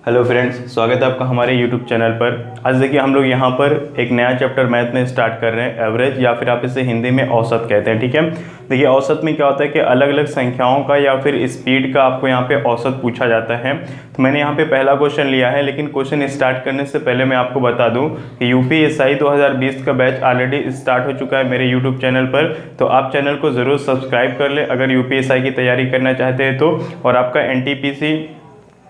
Hello friends, स्वागत है आपका हमारे यूट्यूब चैनल पर। आज देखिए हम लोग यहाँ पर एक नया चैप्टर मैथ में स्टार्ट कर रहे हैं, एवरेज, या फिर आप इसे हिंदी में औसत कहते हैं। ठीक है, देखिए औसत में क्या होता है कि अलग अलग संख्याओं का या फिर स्पीड का आपको यहाँ पे औसत पूछा जाता है। तो मैंने यहाँ पे पहला क्वेश्चन लिया है, लेकिन क्वेश्चन स्टार्ट करने से पहले मैं आपको बता दूँ कि यूपीएससी 2020 का बैच ऑलरेडी स्टार्ट हो चुका है मेरे यूट्यूब चैनल पर। तो आप चैनल को ज़रूर सब्सक्राइब कर लें अगर यूपीएससी की तैयारी करना चाहते हैं तो। और आपका एनटीपीसी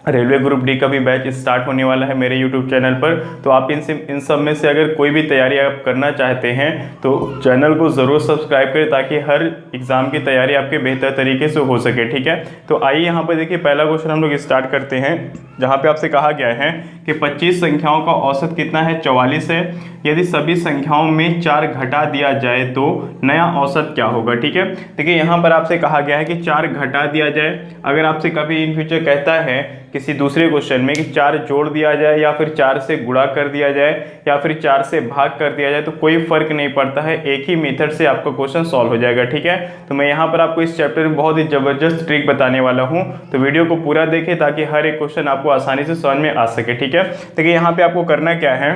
रेलवे ग्रुप डी का भी बैच स्टार्ट होने वाला है मेरे यूट्यूब चैनल पर। तो आप इन सब में से अगर कोई भी तैयारी आप करना चाहते हैं तो चैनल को ज़रूर सब्सक्राइब करें, ताकि हर एग्ज़ाम की तैयारी आपके बेहतर तरीके से हो सके। ठीक है, तो आइए यहाँ पर देखिए पहला क्वेश्चन हम लोग स्टार्ट करते हैं, जहाँ पे आपसे कहा गया है कि 25 संख्याओं का औसत कितना है, 44 है। यदि सभी संख्याओं में 4 घटा दिया जाए तो नया औसत क्या होगा। ठीक है, देखिए यहाँ पर आपसे कहा गया है कि 4 घटा दिया जाए। अगर आपसे कभी इन फ्यूचर कहता है किसी दूसरे क्वेश्चन में कि 4 जोड़ दिया जाए या फिर 4 से गुणा कर दिया जाए या फिर 4 से भाग कर दिया जाए, तो कोई फर्क नहीं पड़ता है, एक ही मेथड से आपका क्वेश्चन सॉल्व हो जाएगा। ठीक है, तो मैं यहाँ पर आपको इस चैप्टर में बहुत ही ज़बरदस्त ट्रिक बताने वाला हूँ, तो वीडियो को पूरा देखें ताकि हर एक क्वेश्चन आपको आसानी से समझ में आ सके। ठीक है, देखिए यहाँ पे आपको करना क्या है,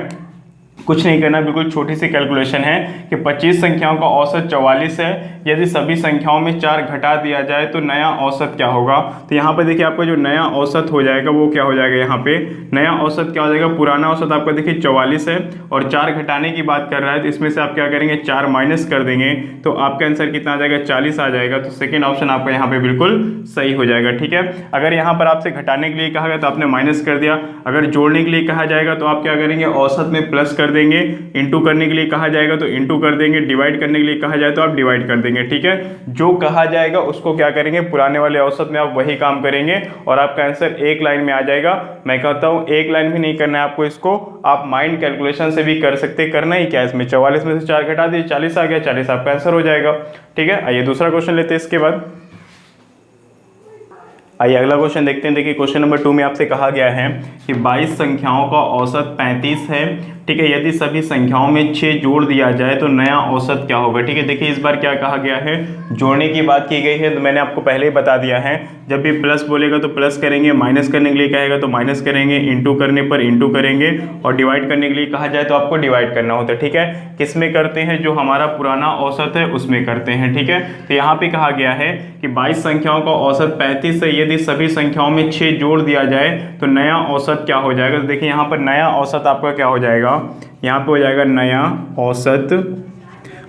कुछ नहीं करना, बिल्कुल छोटी सी कैलकुलेशन है कि 25 संख्याओं का औसत 44 है। यदि सभी संख्याओं में 4 घटा दिया जाए तो नया औसत क्या होगा। तो यहाँ पे देखिए आपका जो नया औसत हो जाएगा वो क्या हो जाएगा, यहाँ पे नया औसत क्या हो जाएगा, पुराना औसत आपका देखिए 44 है और 4 घटाने की बात कर रहा है, तो इसमें से आप क्या करेंगे, 4 माइनस कर देंगे तो आपका आंसर कितना आ जाएगा, 40 आ जाएगा। तो सेकेंड ऑप्शन आपका यहाँ पे बिल्कुल सही हो जाएगा। ठीक है, अगर यहाँ पर आपसे घटाने के लिए कहा गया तो आपने माइनस कर दिया, अगर जोड़ने के लिए कहा जाएगा तो आप क्या करेंगे, औसत में प्लस कर देंगे, इंटू करने के लिए कहा जाएगा तो इंटू कर देंगे, डिवाइड करने के लिए कहा जाए तो आप डिवाइड कर देंगे। ठीक है, जो कहा जाएगा उसको क्या करेंगे, पुराने वाले औसत में आप वही काम करेंगे और आपका आंसर एक लाइन में आ जाएगा। मैं कहता हूं एक लाइन भी नहीं करना है आपको, इसको आप माइंड कैलकुलेशन से भी कर सकते। करना ही क्या है इसमें, 44 में से 4 घटा दिए, 40 आ गया, 40 आपका आंसर हो जाएगा। ठीक है, आइए दूसरा क्वेश्चन लेते हैं इसके बाद। आइए अगला क्वेश्चन देखते हैं। देखिए क्वेश्चन नंबर 2 में आपसे कहा गया है कि 22 संख्याओं का औसत 35 है। ठीक है, यदि सभी संख्याओं में 6 जोड़ दिया जाए तो नया औसत क्या होगा। ठीक है, देखिए इस बार क्या कहा गया है, जोड़ने की बात की गई है। तो मैंने आपको पहले ही बता दिया है, जब भी प्लस बोलेगा तो प्लस करेंगे, माइनस करने के लिए कहेगा तो माइनस करेंगे, इंटू करने पर इंटू करेंगे और डिवाइड करने के लिए कहा जाए तो आपको डिवाइड करना होता है। ठीक है, किस में करते हैं, जो हमारा पुराना औसत है उसमें करते हैं। ठीक है, तो यहाँ पे कहा गया है कि 22 संख्याओं का औसत 35 है। यदि सभी संख्याओं में 6 जोड़ दिया जाए तो नया औसत क्या हो जाएगा। तो देखिए यहाँ पर नया औसत आपका क्या हो जाएगा, यहाँ पे हो जाएगा नया औसत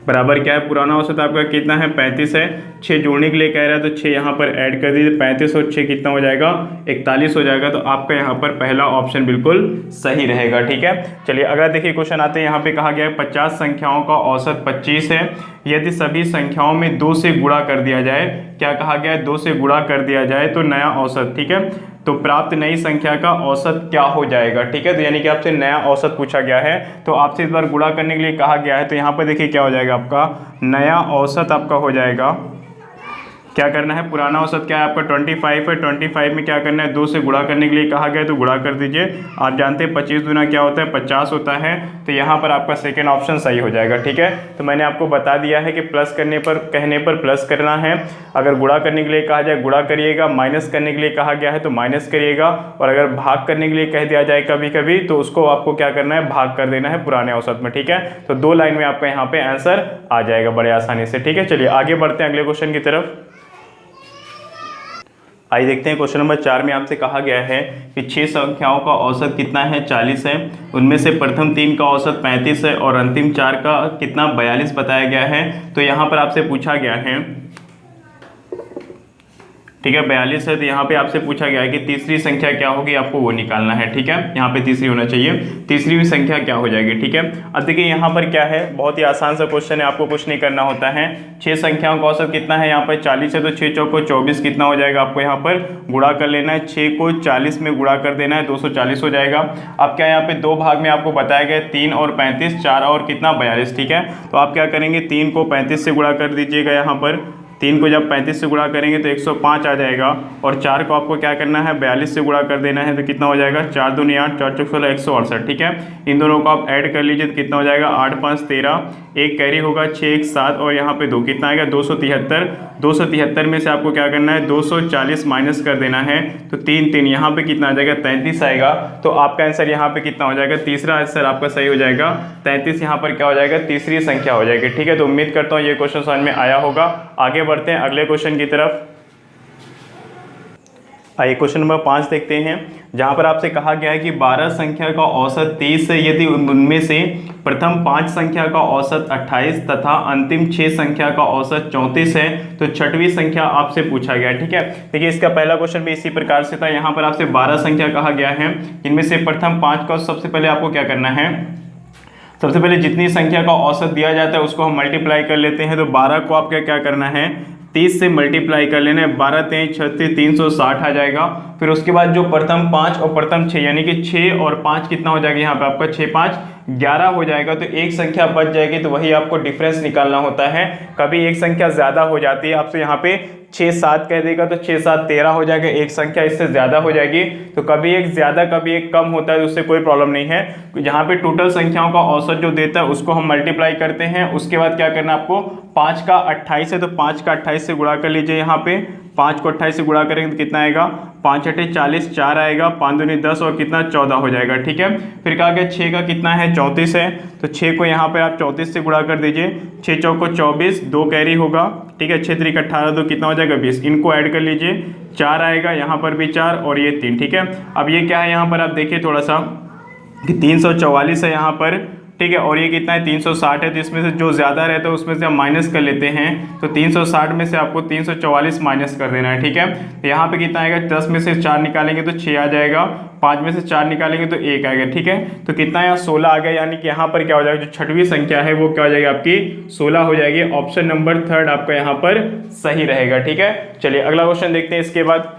बराबर क्या है, पुराना औसत आपका कितना है, 35 है। 6 जोड़ने के लिए कह रहा है तो 6 यहाँ पर ऐड कर दीजिए, 35 और 6 कितना हो जाएगा, 41 हो जाएगा। तो आपका यहाँ पर पहला ऑप्शन बिल्कुल सही रहेगा। ठीक है, चलिए अगला देखिए क्वेश्चन आते हैं। यहाँ पे कहा गया है 50 संख्याओं का औसत 25 है। यदि सभी संख्याओं में 2 से गुणा कर दिया जाए, क्या कहा गया है, 2 से गुणा कर दिया जाए तो नया औसत। ठीक है, तो प्राप्त नई संख्या का औसत क्या हो जाएगा। ठीक है, तो यानी कि आपसे नया औसत पूछा गया है, तो आपसे इस बार गुणा करने के लिए कहा गया है। तो यहाँ पर देखिए क्या हो जाएगा, आपका नया औसत आपका हो जाएगा, क्या करना है, पुराना औसत क्या है आपका 25 है। 25 में क्या करना है, 2 से गुणा करने के लिए कहा गया है तो गुणा कर दीजिए। आप जानते हैं 25 गुना क्या होता है, 50 होता है। तो यहाँ पर आपका सेकेंड ऑप्शन सही हो जाएगा। ठीक है, तो मैंने आपको बता दिया है कि प्लस करने पर, कहने पर प्लस करना है, अगर गुणा करने के लिए कहा जाए गुणा करिएगा, माइनस करने के लिए कहा गया है तो माइनस करिएगा, और अगर भाग करने के लिए कह दिया जाए कभी कभी तो उसको आपको क्या करना है, भाग कर देना है पुराने औसत में। ठीक है, तो 2 लाइन में आपका यहाँ पे आंसर आ जाएगा बड़े आसानी से। ठीक है, चलिए आगे बढ़ते हैं अगले क्वेश्चन की तरफ। आइए देखते हैं क्वेश्चन नंबर 4 में आपसे कहा गया है कि 6 संख्याओं का औसत कितना है, 40 है। उनमें से प्रथम 3 का औसत 35 है और अंतिम 4 का कितना 42 बताया गया है। तो यहाँ पर आपसे पूछा गया है, ठीक है 42 है, तो यहाँ पे आपसे पूछा गया है कि तीसरी संख्या क्या होगी, आपको वो निकालना है। ठीक है, यहाँ पे तीसरी होना चाहिए, तीसरी भी संख्या क्या हो जाएगी। ठीक है, अब देखिए यहाँ पर क्या है, बहुत ही आसान सा क्वेश्चन है, आपको कुछ नहीं करना होता है। 6 संख्याओं का औसत कितना है, यहाँ पर 40 है, तो 6 चौको 24 कितना हो जाएगा, आपको यहाँ पर गुणा कर लेना है। 6 को 40 में गुणा कर देना है, 240 हो जाएगा। अब क्या यहाँ पे 2 भाग में आपको बताया गया 3 और 35, 4 और कितना 42। ठीक है, तो आप क्या करेंगे, 3 को 35 से गुणा कर दीजिएगा, यहाँ पर 3 को जब 35 से गुणा करेंगे तो 105 आ जाएगा, और 4 को आपको क्या करना है, 42 से गुणा कर देना है, तो कितना हो जाएगा, 4 दूनी 8, 4 चौक 16, 168। ठीक है, इन दोनों को आप ऐड कर लीजिए तो कितना हो जाएगा, 8 5 13, एक कैरी होगा, 6 1 7 और यहाँ पे 2 कितना आएगा, 273। 273 में से आपको क्या करना है, 240 माइनस कर देना है, तो 3 यहाँ पे कितना आ जाएगा, 33 आएगा। तो आपका आंसर यहाँ पे कितना हो जाएगा, तीसरा आंसर आपका सही हो जाएगा। 33 यहाँ पर क्या हो जाएगा, तीसरी संख्या हो जाएगी। ठीक है, तो उम्मीद करता हूँ ये क्वेश्चन समझ में आया होगा। आगे बढ़ते हैं अगले क्वेश्चन की तरफ। आइए क्वेश्चन नंबर 5 देखते हैं, जहाँ पर आपसे कहा गया है कि 12 संख्या का औसत 23 है यदि उनमें से प्रथम 5 संख्या का औसत 28 तथा अंतिम 6 संख्या का औसत 34 है, तो छठवीं संख्या आपसे पूछा गया है। ठीक है, देखिए इसका पहला क्वेश्चन भी इसी प्रकार से था। यहाँ पर आपसे 12 संख्या कहा गया है, इनमें से प्रथम 5 का सबसे पहले आपको क्या करना है, सबसे पहले जितनी संख्या का औसत दिया जाता है उसको हम मल्टीप्लाई कर लेते हैं। तो 12 को आपका क्या करना है, 30 से मल्टीप्लाई कर लेना है, 12 3 36 360 आ जाएगा। फिर उसके बाद जो प्रथम 5 और प्रथम 6 यानी कि 6 और 5 कितना हो जाएगा, यहाँ पे आपका 6 5 11 हो जाएगा। तो एक संख्या बच जाएगी, तो वही आपको डिफरेंस निकालना होता है। कभी एक संख्या ज़्यादा हो जाती है, आपसे यहाँ पे 6 7 कह देगा तो 6 7 13 हो जाएगा, एक संख्या इससे ज़्यादा हो जाएगी। तो कभी एक ज़्यादा कभी एक कम होता है, तो उससे कोई प्रॉब्लम नहीं है। यहाँ पे टोटल संख्याओं का औसत जो देता है उसको हम मल्टीप्लाई करते हैं। उसके बाद क्या करना है आपको, 5 का 28 है तो 5 का 28 से गुणा कर लीजिए। यहाँ पे 5 को 28 से गुणा करेंगे तो कितना आएगा, 5 8 40 4 आएगा, 5 दूनी 10 और कितना 14 हो जाएगा। ठीक है, फिर कहा गया 6 का कितना है, 34 है, तो 6 को यहाँ पे आप 34 से गुणा कर दीजिए। 6 चौको 24, 2 कैरी होगा। ठीक है, 6 3 18, तो कितना हो जाएगा 20, इनको ऐड कर लीजिए, 4 आएगा, यहाँ पर भी 4 और ये 3। ठीक है, अब ये क्या है, यहाँ पर आप देखिए थोड़ा सा कि 344 है यहाँ पर। ठीक है, और ये कितना है, 360 है। तो इसमें से जो ज़्यादा रहता है उसमें से हम माइनस कर लेते हैं। तो 360 में से आपको 344 माइनस कर देना है। ठीक है, तो यहाँ पे कितना आएगा, 10 में से 4 निकालेंगे तो 6 आ जाएगा, 5 में से 4 निकालेंगे तो 1 आएगा। ठीक है, तो कितना यहाँ 16 आ गया, यानी कि यहाँ पर क्या हो जाएगा, जो छठवीं संख्या है वो क्या हो जाएगी, आपकी 16 हो जाएगी। ऑप्शन नंबर 3 आपका यहाँ पर सही रहेगा। ठीक है, चलिए अगला क्वेश्चन देखते हैं। इसके बाद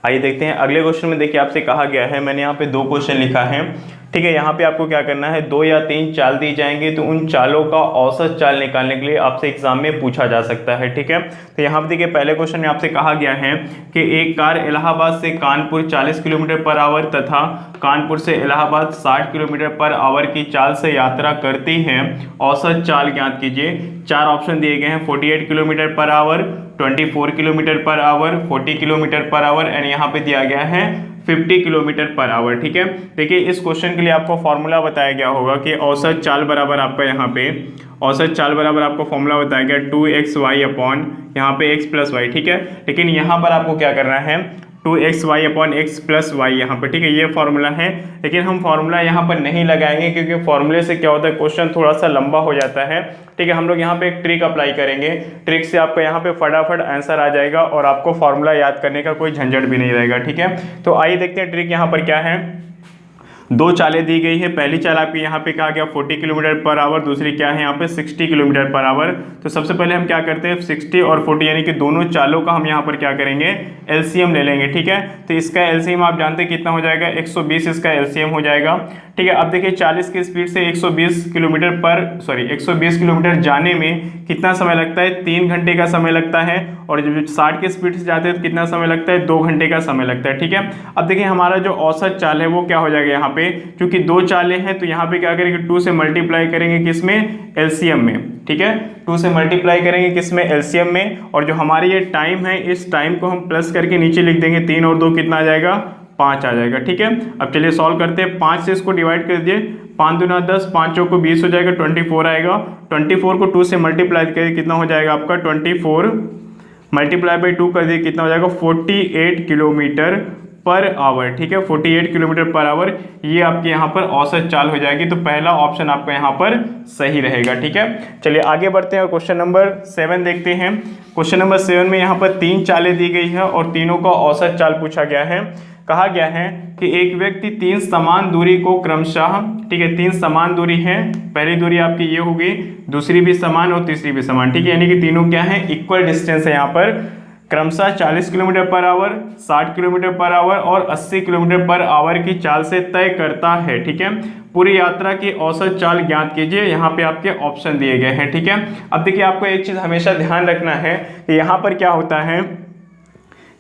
आइए देखते हैं अगले क्वेश्चन में। देखिए आपसे कहा गया है, मैंने यहाँ पे 2 क्वेश्चन लिखा है। ठीक है, यहाँ पे आपको क्या करना है, 2 या 3 चाल दी जाएंगे, तो उन चालों का औसत चाल निकालने के लिए आपसे एग्जाम में पूछा जा सकता है। ठीक है, तो यहाँ पे देखिए पहले क्वेश्चन में आपसे कहा गया है कि एक कार इलाहाबाद से कानपुर 40 किलोमीटर पर आवर तथा कानपुर से इलाहाबाद 60 किलोमीटर पर आवर की चाल से यात्रा करती है, औसत चाल ज्ञात कीजिए। 4 ऑप्शन दिए गए हैं, 48 kilometre per hour, 24 kilometre per hour, 40 kilometre per hour and यहाँ पे दिया गया है 50 किलोमीटर पर आवर। ठीक है, देखिए इस क्वेश्चन के लिए आपको फॉर्मूला बताया गया होगा कि औसत चाल बराबर आपका यहाँ पे औसत चाल बराबर आपको फॉर्मूला बताया गया 2xy अपॉन यहाँ पे x प्लस वाई। ठीक है, लेकिन यहाँ पर आपको क्या करना है, 2xy upon x plus Y यहाँ पर। ठीक है, ये फॉर्मूला है, लेकिन हम फॉर्मूला यहाँ पर नहीं लगाएंगे क्योंकि फॉर्मूले से क्या होता है, क्वेश्चन थोड़ा सा लंबा हो जाता है। ठीक है, हम लोग यहाँ पे एक ट्रिक अप्लाई करेंगे, ट्रिक से आपको यहाँ पे फटाफट आंसर आ जाएगा और आपको फॉर्मूला याद करने का कोई झंझट भी नहीं रहेगा। ठीक है, तो आइए देखते हैं ट्रिक यहाँ पर क्या है। 2 चालें दी गई है, पहली चाल आपकी यहाँ पे कहा गया 40 किलोमीटर पर आवर, दूसरी क्या है यहाँ पे 60 किलोमीटर पर आवर। तो सबसे पहले हम क्या करते हैं, 60 और 40 यानी कि दोनों चालों का हम यहाँ पर क्या करेंगे, एलसीएम ले लेंगे। ठीक है, तो इसका एलसीएम आप जानते हैं कितना हो जाएगा, 120 इसका एलसीएम हो जाएगा। ठीक है, अब देखिए 40 की स्पीड से 120 किलोमीटर जाने में कितना समय लगता है, 3 घंटे का समय लगता है, और जब 60 की स्पीड से जाते हैं तो कितना समय लगता है, 2 घंटे का समय लगता है। ठीक है, अब देखिए हमारा जो औसत चाल है वो क्या हो जाएगा, यहाँ पे क्योंकि 2 चालें हैं तो यहाँ पे क्या करेंगे, 2 से मल्टीप्लाई करेंगे किसमें, एलसीएम में। ठीक है, 2 से मल्टीप्लाई करेंगे किसमें, एलसीएम में, और जो हमारी ये टाइम है इस टाइम को हम प्लस करके नीचे लिख देंगे, 3 और 2 कितना आ जाएगा, 5 आ जाएगा। ठीक है, अब चलिए सॉल्व करते हैं। 5 से इसको डिवाइड कर दीजिए, 5 दूना 10, 5 चौको 20 हो जाएगा, 24 आएगा। 24 को 2 से मल्टीप्लाई करिए, कितना हो जाएगा आपका, 24 मल्टीप्लाई बाई 2 कर दिए, कितना हो जाएगा, 48 किलोमीटर पर आवर। ठीक है, 48 किलोमीटर पर आवर, ये आपके यहाँ पर औसत चाल हो जाएगी। तो पहला ऑप्शन आपका यहाँ पर सही रहेगा। ठीक है, चलिए आगे बढ़ते हैं और क्वेश्चन नंबर 7 देखते हैं। क्वेश्चन नंबर 7 में यहाँ पर 3 चालें दी गई है और तीनों का औसत चाल पूछा गया है। कहा गया है कि एक व्यक्ति 3 समान दूरी को क्रमशः, ठीक है 3 समान दूरी है, पहली दूरी आपकी ये होगी, दूसरी भी समान और तीसरी भी समान। ठीक है, यानी कि तीनों क्या है, इक्वल डिस्टेंस है यहाँ पर, क्रमशः 40 kilometre per hour, 60 kilometre per hour और 80 किलोमीटर पर आवर की चाल से तय करता है। ठीक है, पूरी यात्रा की औसत चाल ज्ञात कीजिए। यहाँ पे आपके ऑप्शन दिए गए हैं। ठीक है, अब देखिए आपको एक चीज़ हमेशा ध्यान रखना है कि यहाँ पर क्या होता है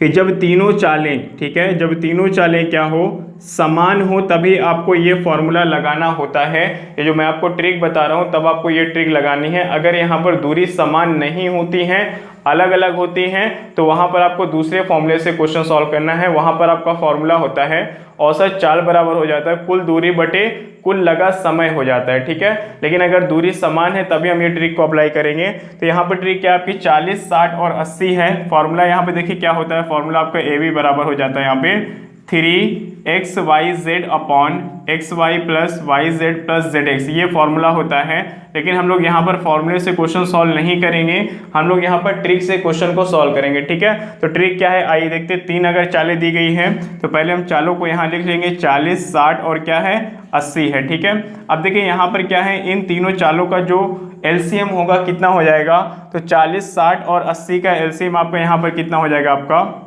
कि जब तीनों चालें, ठीक है, जब तीनों चालें क्या हो, समान हो, तभी आपको ये फॉर्मूला लगाना होता है। ये जो मैं आपको ट्रिक बता रहा हूँ तब आपको ये ट्रिक लगानी है। अगर यहाँ पर दूरी समान नहीं होती हैं, अलग अलग होती हैं, तो वहाँ पर आपको दूसरे फॉर्मूले से क्वेश्चन सॉल्व करना है। वहाँ पर आपका फॉर्मूला होता है औसत चाल बराबर हो जाता है कुल दूरी बटे कुल लगा समय हो जाता है, ठीक है। लेकिन अगर दूरी समान है तभी हम ये ट्रिक को अप्लाई करेंगे। तो यहाँ पर ट्रिक क्या आपकी 40, 60 और 80 है। फॉर्मूला यहाँ पे देखिए क्या होता है, फॉर्मूला आपका ए बी बराबर हो जाता है यहाँ पे 3xyz upon xy plus yz plus zx, ये फॉर्मूला होता है। लेकिन हम लोग यहाँ पर फॉर्मूले से क्वेश्चन सॉल्व नहीं करेंगे, हम लोग यहाँ पर ट्रिक से क्वेश्चन को सॉल्व करेंगे, ठीक है। तो ट्रिक क्या है, आइए देखते हैं। 3 अगर चालें दी गई हैं तो पहले हम चालों को यहाँ लिख लेंगे, 40, 60 और क्या है 80 है, ठीक है। अब देखिए यहाँ पर क्या है, इन तीनों चालों का जो एलसीएम होगा कितना हो जाएगा, तो 40, 60 और 80 का एलसीएम आपका यहाँ पर कितना हो जाएगा, आपका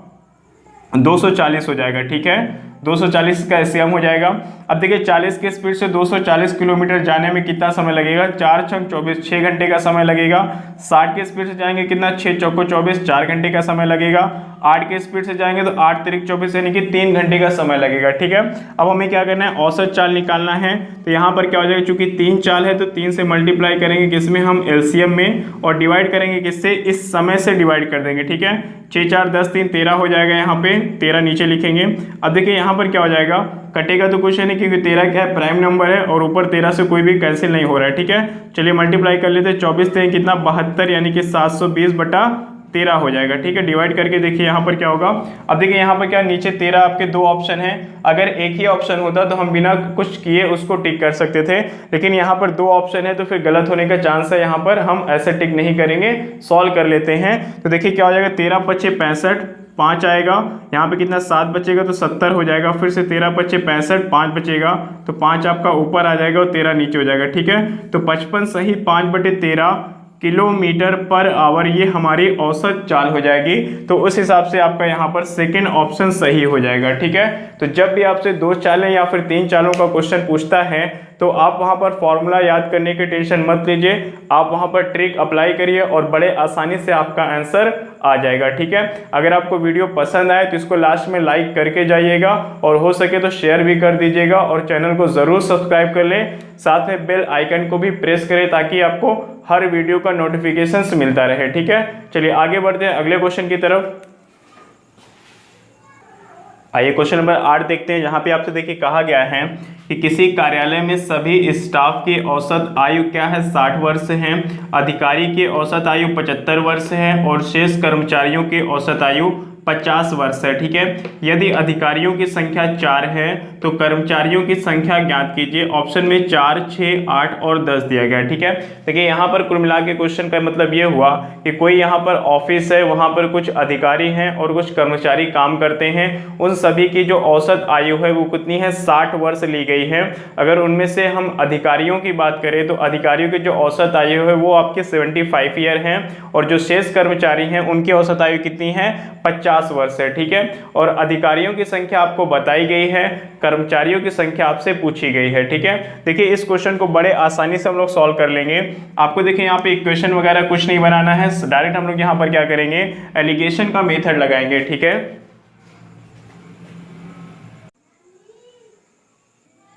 240 हो जाएगा, ठीक है। 240 का एलसीएम हो जाएगा। अब देखिए 40 की स्पीड से 240 किलोमीटर जाने में कितना समय लगेगा, 4 छंग 24, 6 घंटे का समय लगेगा। 60 की स्पीड से जाएंगे कितना, 6 चौको 24, 4 घंटे का समय लगेगा। 8 की स्पीड से जाएंगे तो 8 तिरिक 24 यानी कि 3 घंटे का समय लगेगा, ठीक है। अब हमें क्या करना है, औसत चाल निकालना है। तो यहाँ पर क्या हो जाएगा, चूंकि 3 चाल है तो 3 से मल्टीप्लाई करेंगे किसमें, हम एलसीएम में, और डिवाइड करेंगे किससे, इस समय से डिवाइड कर देंगे, ठीक है। 6 4 10 3 13 हो जाएगा, यहाँ पे 13 नीचे लिखेंगे। अब देखिए यहाँ पर क्या हो जाएगा, कटेगा तो कुछ है नहीं क्योंकि 13 क्या है, प्राइम नंबर है और ऊपर 13 से कोई भी कैंसिल नहीं हो रहा है, ठीक है। चलिए मल्टीप्लाई कर लेते हैं, 24 3 कितना 72 यानी कि 720 बटा 13 हो जाएगा, ठीक है। डिवाइड करके देखिए यहाँ पर क्या होगा। अब देखिए यहाँ पर क्या, नीचे 13 आपके 2 ऑप्शन है। अगर एक ही ऑप्शन होता तो हम बिना कुछ किए उसको टिक कर सकते थे, लेकिन यहाँ पर 2 ऑप्शन है तो फिर गलत होने का चांस है। यहाँ पर हम ऐसे टिक नहीं करेंगे, सॉल्व कर लेते हैं। तो देखिए क्या हो जाएगा, 13 पच्चे 65, 5 आएगा, यहाँ पे कितना 7 बचेगा तो 70 हो जाएगा। फिर से 13 पच्चे 65, 5 बचेगा तो 5 आपका ऊपर आ जाएगा और 13 नीचे हो जाएगा, ठीक है। तो 55 सही 5/13 किलोमीटर पर आवर, ये हमारी औसत चाल हो जाएगी। तो उस हिसाब से आपका यहाँ पर सेकंड ऑप्शन सही हो जाएगा, ठीक है। तो जब भी आपसे 2 चालें या फिर 3 चालों का क्वेश्चन पूछता है तो आप वहाँ पर फॉर्मूला याद करने की टेंशन मत लीजिए, आप वहाँ पर ट्रिक अप्लाई करिए और बड़े आसानी से आपका आंसर आ जाएगा, ठीक है। अगर आपको वीडियो पसंद आए तो इसको लास्ट में लाइक करके जाइएगा और हो सके तो शेयर भी कर दीजिएगा और चैनल को ज़रूर सब्सक्राइब कर लें, साथ में बेल आइकन को भी प्रेस करें ताकि आपको हर वीडियो का नोटिफिकेशंस मिलता रहे, ठीक है। चलिए आगे बढ़ते हैं अगले क्वेश्चन की तरफ। आइए क्वेश्चन नंबर 8 देखते हैं, जहाँ पे आपसे देखिए कहा गया है कि किसी कार्यालय में सभी स्टाफ की औसत आयु क्या है, 60 वर्ष है, अधिकारी की औसत आयु 75 वर्ष है और शेष कर्मचारियों की औसत आयु 50 वर्ष है, ठीक है। यदि अधिकारियों की संख्या 4 है तो कर्मचारियों की संख्या ज्ञात कीजिए। ऑप्शन में 4, 6, 8 और 10 दिया गया, ठीक है। देखिए यहाँ पर कुल मिला के क्वेश्चन का मतलब ये हुआ कि कोई यहाँ पर ऑफिस है, वहाँ पर कुछ अधिकारी हैं और कुछ कर्मचारी काम करते हैं, उन सभी की जो औसत आयु है वो कितनी है, 60 वर्ष ली गई है। अगर उनमें से हम अधिकारियों की बात करें तो अधिकारियों की जो औसत आयु है वो आपके 75 ईयर हैं और जो शेष कर्मचारी हैं उनकी औसत आयु कितनी है, 50 वर्ष है, ठीक है। और अधिकारियों की संख्या आपको बताई गई है, कर्मचारियों की संख्या आपसे पूछी गई है, ठीक है। देखिए इस क्वेश्चन को बड़े आसानी से हम लोग सॉल्व कर लेंगे। आपको देखिए यहाँ पे इक्वेशन वगैरह कुछ नहीं बनाना है, डायरेक्ट हम लोग यहाँ पर क्या करेंगे, एलिगेशन का मेथड लगाएंगे, ठीक है।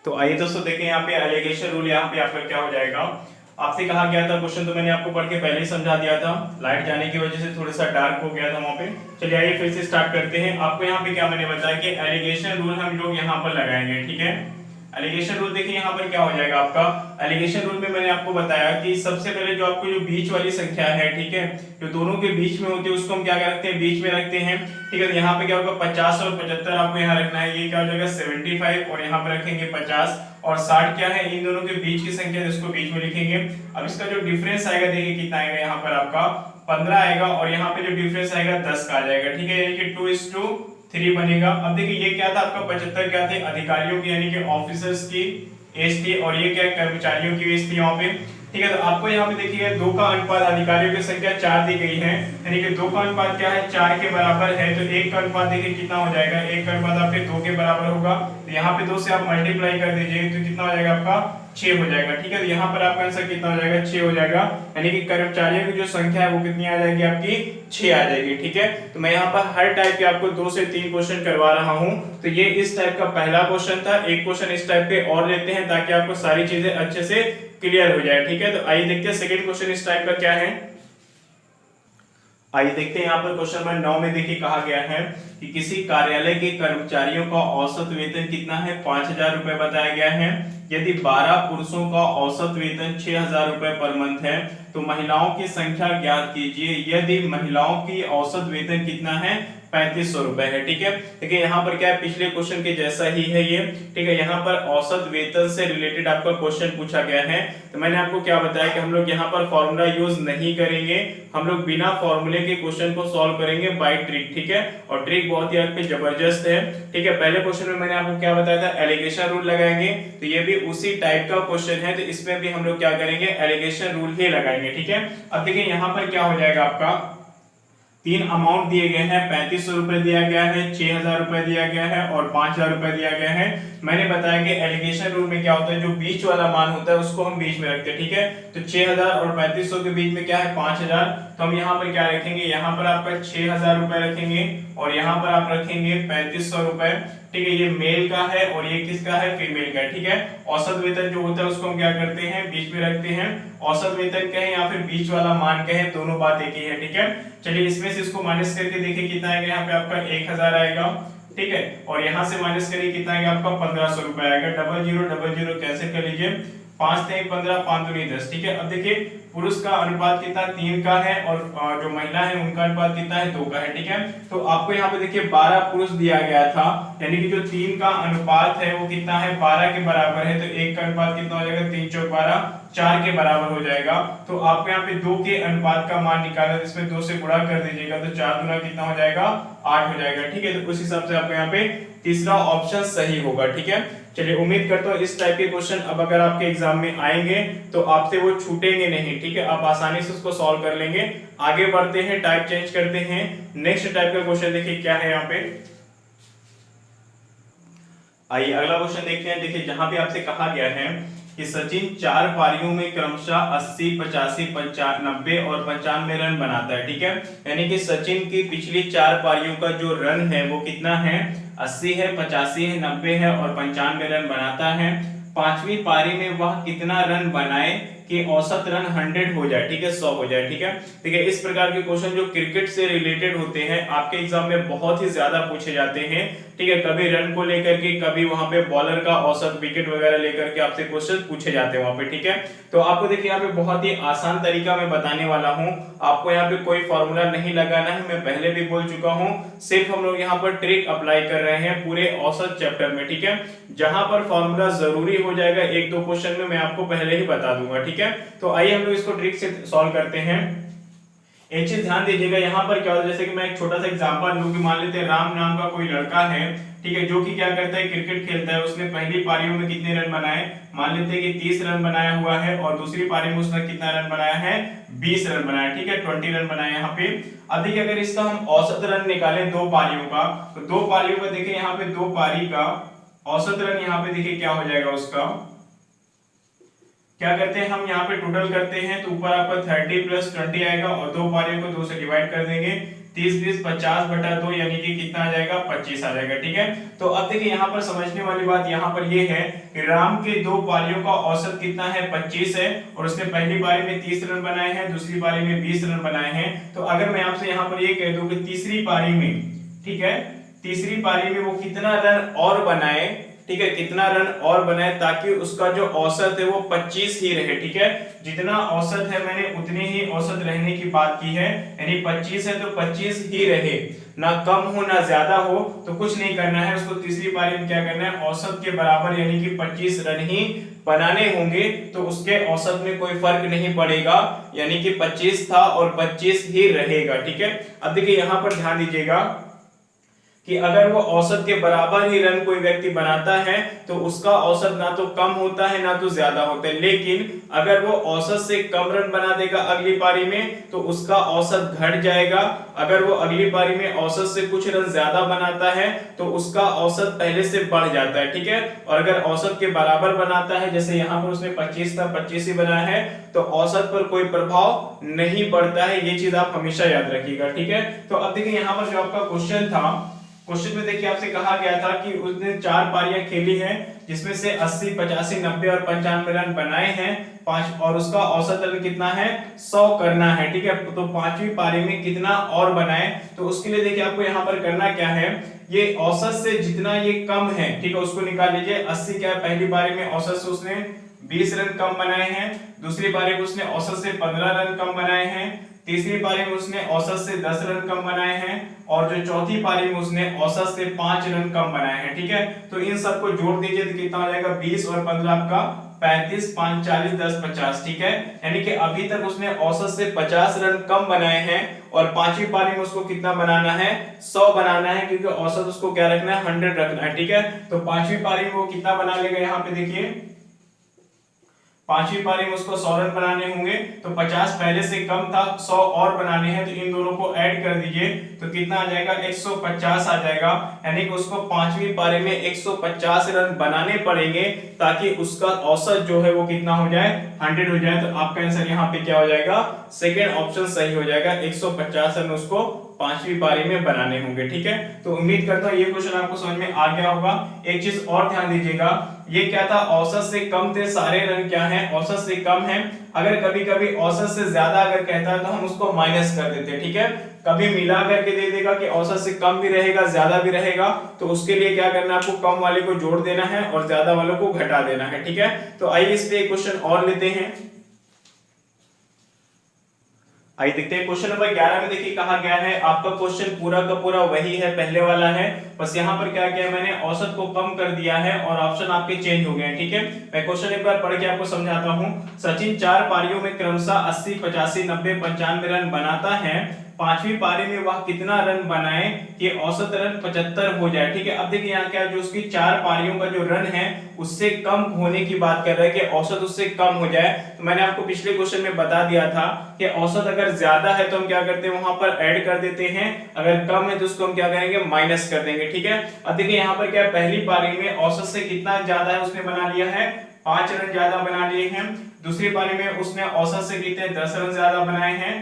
तो आइए दोस्तों देखें यहाँ पे एलिगेशन रूल, यहाँ पे आपका क्या हो जाएगा। आपसे कहा गया था, क्वेश्चन तो मैंने आपको पढ़ के पहले ही समझा दिया था, लाइट जाने की वजह से थोड़ा सा डार्क हो गया था वहाँ पे। चलिए आइए फिर से स्टार्ट करते हैं। आपको यहाँ पे क्या मैंने बताया कि एलिगेशन रूल हम लोग यहाँ पर लगाएंगे, ठीक है। एलिगेशन रूल देखिए यहाँ पर क्या हो जाएगा आपका। एलिगेशन रूल में मैंने आपको बताया कि सबसे पहले जो आपको जो बीच वाली संख्या है, ठीक है, जो दोनों के बीच में होती है उसको हम क्या रखते हैं, बीच में रखते हैं, ठीक है। तो यहाँ पे क्या होगा, 50 और 75 आपको यहाँ रखना है, ये क्या हो जाएगा 75 और यहाँ पे रखेंगे 50 और 60 क्या है, इन दोनों के बीच की संख्या जिसको बीच में लिखेंगे। अब इसका जो डिफरेंस आएगा देखिए कितना आएगा, यहाँ पर आपका 15 आएगा और यहाँ पे जो डिफरेंस आएगा 10 का आ जाएगा, ठीक है, यानी कि 2:3 बनेगा। अब देखिए ये क्या था आपका 75 क्या थे, अधिकारियों की यानी कि ऑफिसर्स की एज थी और ये क्या कर्मचारियों की एज थी यहाँ पे, ठीक है। तो आपको यहाँ पे देखिए 2 का अनुपात, अधिकारियों की संख्या 4 दी गई है, यानी कि 2 का अनुपात क्या है, 4 के बराबर है। तो 1 का अनुपात देखिए कितना हो जाएगा, 1 का अनुपात आपके 2 के बराबर होगा। तो यहाँ पे 2 से आप मल्टीप्लाई कर दीजिए तो कितना हो जाएगा आपका 6 हो जाएगा। ठीक है, तो यहाँ पर आपका आंसर कितना हो जाएगा, 6 हो जाएगा, यानी कि कर्मचारियों की जो संख्या है वो कितनी आ जाएगी, आपकी 6 आ जाएगी। ठीक है, तो मैं यहाँ पर हर टाइप के आपको 2 से 3 क्वेश्चन करवा रहा हूँ। तो ये इस टाइप का पहला क्वेश्चन था, एक क्वेश्चन इस टाइप के और लेते हैं ताकि आपको सारी चीजें अच्छे से क्लियर हो जाए। ठीक है, तो आइए देखते हैं सेकंड क्वेश्चन इस टाइप का क्या है। आइए देखते हैं, यहाँ पर क्वेश्चन नंबर 9 में देखिए कहा गया है कि किसी कार्यालय के कर्मचारियों का औसत वेतन कितना है, 5000 रुपए बताया गया है। यदि 12 पुरुषों का औसत वेतन 6000 रुपए पर मंथ है तो महिलाओं की संख्या ज्ञात कीजिए। यदि महिलाओं की औसत वेतन कितना है, 3500 रुपए है। ठीक है, देखिए यहाँ पर क्या है, पिछले क्वेश्चन के जैसा ही है ये। ठीक है, यहाँ पर औसत वेतन से रिलेटेड आपका क्वेश्चन पूछा गया है। तो मैंने आपको क्या बताया कि हम लोग यहाँ पर फॉर्मूला यूज नहीं करेंगे, हम लोग बिना फॉर्मूले के क्वेश्चन को सॉल्व करेंगे बाय ट्रिक। ठीक है, और ट्रिक बहुत ही आप पे जबरदस्त है। ठीक है, पहले क्वेश्चन में मैंने आपको क्या बताया था, एलिगेशन रूल लगाएंगे, तो ये भी उसी टाइप का क्वेश्चन है, तो इसमें भी हम लोग क्या करेंगे, एलिगेशन रूल ही लगाएंगे। ठीक है, अब देखिए यहाँ पर क्या हो जाएगा, आपका 3 अमाउंट दिए गए हैं, 3500 रुपए दिया गया है, 6000 रुपए दिया गया है और 5000 रुपए दिया गया है। मैंने बताया कि एलिगेशन रूल में क्या होता है, जो बीच वाला मान होता है उसको हम बीच में रखते हैं। ठीक है, तो 6000 और 3500 के बीच में क्या है, 5000, तो हम यहाँ पर क्या रखेंगे, यहाँ पर आपका 6000 रुपए रखेंगे और यहाँ पर आप रखेंगे 3500 रुपए। ठीक है, ये मेल का है और ये किसका है, फीमेल का है। ठीक है, औसत वेतन जो होता है उसको हम क्या करते हैं, बीच में रखते हैं। औसत वेतन कहें या फिर बीच वाला मान कहें, दोनों बात एक ही है। ठीक है, चलिए इसमें से इसको माइनस करके देखिए कितना आएगा, यहाँ पे आपका 1000 आएगा। ठीक है, और यहाँ से माइनस करिए कितना आएगा, आपका 1500 रुपए आएगा। 0000 कैंसिल कर लीजिए, 5 3 15, 5 2 10। ठीक है, अब देखिए पुरुष का अनुपात कितना, 3 का है और जो महिला है उनका अनुपात कितना है, 2 का है। ठीक है, तो आपको यहाँ पे देखिए 12 पुरुष दिया गया था, यानी कि जो 3 का अनुपात है वो कितना है, 12 के बराबर है, तो 1 का अनुपात कितना हो जाएगा, 3 4 12, 4 के बराबर हो जाएगा। तो आपको यहाँ पे 2 के अनुपात का मान निकालना है, इसमें 2 से गुणा कर दीजिएगा, तो 4 गुना कितना हो जाएगा, 8 हो जाएगा। ठीक है, तो उस हिसाब से आपको यहाँ पे तीसरा ऑप्शन सही होगा। ठीक है, चलिए उम्मीद करता हूँ इस टाइप के क्वेश्चन अब अगर आपके एग्जाम में आएंगे तो आपसे वो छूटेंगे नहीं। ठीक है, आप आसानी से उसको सॉल्व कर लेंगे। आगे बढ़ते हैं, टाइप चेंज करते हैं, नेक्स्ट टाइप का क्वेश्चन देखिए क्या है यहाँ पे। आइए अगला क्वेश्चन देखते हैं। देखिए जहां पे आपसे कहा गया है कि सचिन 4 पारियों में क्रमशः 80, 85, 90 और 95 रन बनाता है। ठीक है, यानी कि सचिन की पिछली 4 पारियों का जो रन है वो कितना है, 80 है, 85 है, 90 है और 95 रन बनाता है। 5वीं पारी में वह कितना रन बनाए कि औसत रन 100 हो जाए। ठीक है, 100 हो जाए। ठीक है, ठीक है, इस प्रकार के क्वेश्चन जो क्रिकेट से रिलेटेड होते हैं आपके एग्जाम में बहुत ही ज्यादा पूछे जाते हैं। ठीक है, कभी रन को लेकर के, कभी वहां पे बॉलर का औसत विकेट वगैरह लेकर के आपसे क्वेश्चन पूछे जाते हैं वहां पे। ठीक है, तो आपको देखिए यहाँ पे बहुत ही आसान तरीका मैं बताने वाला हूँ, आपको यहाँ पे कोई फॉर्मूला नहीं लगाना है, मैं पहले भी बोल चुका हूँ, सिर्फ हम लोग यहाँ पर ट्रिक अप्लाई कर रहे हैं पूरे औसत चैप्टर में। ठीक है, जहां पर फॉर्मूला जरूरी हो जाएगा 1-2 क्वेश्चन में मैं आपको पहले ही बता दूंगा। ठीक है, तो आइए हम लोग इसको ट्रिक से सॉल्व करते हैं। एक चीज ध्यान दीजिएगा, यहाँ पर क्या होता है, जैसे कि मैं एक छोटा सा एग्जांपल लूं कि मान लेते हैं राम नाम का कोई लड़का है। ठीक है, जो कि क्या करता है, क्रिकेट खेलता है। उसने पहली पारियों में कितने रन बनाए, मान लेते हैं कि 30 रन बनाया हुआ है और दूसरी पारी में उसने कितना रन बनाया है, 20 रन बनाया। ठीक है, 20 रन बनाए यहाँ पे। अब देखिए अगर इसका हम औसत रन निकालें 2 पारियों का, तो 2 पारियों का देखिए यहाँ पे 2 पारी का औसत रन यहाँ पे देखिए क्या हो जाएगा, उसका क्या करते हैं हम यहाँ पे टोटल करते हैं, तो ऊपर आपका 30 + 20 आएगा और 2 पारियों को 2 से डिवाइड कर देंगे, 30 20 50/2 यानी कि कितना आ जाएगा, 25 आ जाएगा। ठीक है, तो अब देखिए यहाँ पर समझने वाली बात यहाँ पर ये है कि राम के 2 पारियों का औसत कितना है, 25 है और उसने पहली पारी में 30 रन बनाए हैं, दूसरी पारी में 20 रन बनाए हैं। तो अगर मैं आपसे यहाँ पर ये कह दूं कि तीसरी पारी में, ठीक है, तीसरी पारी में वो कितना रन और बनाए, ठीक है, कितना रन और बनाए ताकि उसका जो औसत है वो 25 ही रहे। ठीक है, जितना औसत है मैंने उतनी ही औसत रहने की बात की है, यानी 25 है तो 25 ही रहे, ना कम हो ना ज्यादा हो। तो कुछ नहीं करना है, उसको तीसरी पारी में क्या करना है, औसत के बराबर यानी कि 25 रन ही बनाने होंगे, तो उसके औसत में कोई फर्क नहीं पड़ेगा, यानी कि 25 था और 25 ही रहेगा। ठीक है, अब देखिए यहाँ पर ध्यान दीजिएगा, कि अगर वो औसत के बराबर ही रन कोई व्यक्ति बनाता है तो उसका औसत ना तो कम होता है ना तो ज्यादा होता है, लेकिन अगर वो औसत से कम रन बना देगा अगली पारी में तो उसका औसत घट जाएगा। अगर वो अगली पारी में औसत से कुछ रन ज्यादा बनाता है तो उसका औसत पहले से बढ़ जाता है, ठीक है। और अगर औसत के बराबर बनाता है, जैसे यहाँ पर उसने 25 था 25 ही बनाया है, तो औसत पर कोई प्रभाव नहीं पड़ता है। ये चीज आप हमेशा याद रखिएगा, ठीक है। तो अब देखिए यहाँ पर जो आपका क्वेश्चन था, क्वेश्चन में देखिए आपसे कहा गया था कि उसने 4 पारियां खेली हैं जिसमें से 80, 85, 90 और 95 रन बनाए हैं पांच, और उसका औसत रन कितना है 100 करना है, ठीक है। तो 5वीं पारी में कितना और बनाए, तो उसके लिए देखिए आपको यहाँ पर करना क्या है, ये औसत से जितना ये कम है, ठीक है, उसको निकाल लीजिए। 80 क्या है, पहली पारी में औसत से उसने 20 रन कम बनाए हैं, दूसरी पारी में उसने औसत से 15 रन कम बनाए हैं, तीसरी पारी में उसने औसत से 10 रन कम बनाए हैं, और जो चौथी पारी में उसने औसत से 5 रन कम बनाए हैं, ठीक है। तो इन सबको जोड़ दीजिए तो कितना हो जाएगा 20 और 15 आपका 35, 5 40, 10 50, ठीक है। यानी कि अभी तक उसने औसत से 50 रन कम बनाए हैं और 5वीं पारी में उसको कितना बनाना है 100 बनाना है, क्योंकि औसत उसको क्या रखना है 100 रखना है, ठीक है। तो 5वीं पारी में वो कितना बना लेगा, यहाँ पे देखिए 5वीं पारी में उसको 100 रन बनाने होंगे, तो 50 पहले से कम था, 100 और बनाने हैं, तो इन दोनों को ऐड कर दीजिए तो कितना आ जाएगा 150 आ जाएगा। यानी कि उसको 5वीं पारी में 150 रन बनाने पड़ेंगे ताकि उसका औसत जो है वो कितना हो जाए 100 हो जाए। तो आपका आंसर यहाँ पे क्या हो जाएगा, सेकेंड ऑप्शन सही हो जाएगा, 150 रन उसको 5वीं पारी में बनाने होंगे, ठीक है। तो उम्मीद करता हूं ये क्वेश्चन आपको समझ में आ गया होगा। एक चीज और ध्यान दीजिएगा, ये क्या था, औसत से कम थे, सारे रन क्या है औसत से कम है। अगर कभी कभी औसत से ज्यादा अगर कहता है तो हम उसको माइनस कर देते हैं, ठीक है। कभी मिला करके दे देगा कि औसत से कम भी रहेगा ज्यादा भी रहेगा, तो उसके लिए क्या करना है, आपको कम वाले को जोड़ देना है और ज्यादा वालों को घटा देना है, ठीक है। तो आइए इस पे एक क्वेश्चन और लेते हैं। आइए देखते हैं क्वेश्चन नंबर 11 में देखिए कहा गया है, आपका क्वेश्चन पूरा का पूरा वही है पहले वाला है, बस यहाँ पर क्या किया मैंने औसत को कम कर दिया है और ऑप्शन आपके चेंज हो गए हैं, ठीक है। मैं क्वेश्चन एक बार पढ़ के आपको समझाता हूँ। सचिन 4 पारियों में क्रमशः 80, 85, 90, 95 रन बनाता है, 5वीं पारी में वह कितना रन बनाए कि औसत रन 75 हो जाए, ठीक है। अब देखिए यहाँ क्या, जो उसकी 4 पारियों का जो रन है उससे कम होने की बात कर रहा है कि औसत उससे कम हो जाए। तो मैंने आपको पिछले क्वेश्चन में बता दिया था कि औसत अगर ज्यादा है तो हम क्या करते हैं वहां पर ऐड कर देते हैं, अगर कम है तो उसको हम क्या करेंगे माइनस कर देंगे, ठीक है। अब देखिए यहाँ पर क्या, पहली पारी में औसत से कितना ज्यादा है उसने बना लिया है 5 रन ज्यादा बना लिए हैं, दूसरी पारी में उसने औसत से कितने 10 रन ज्यादा बनाए हैं,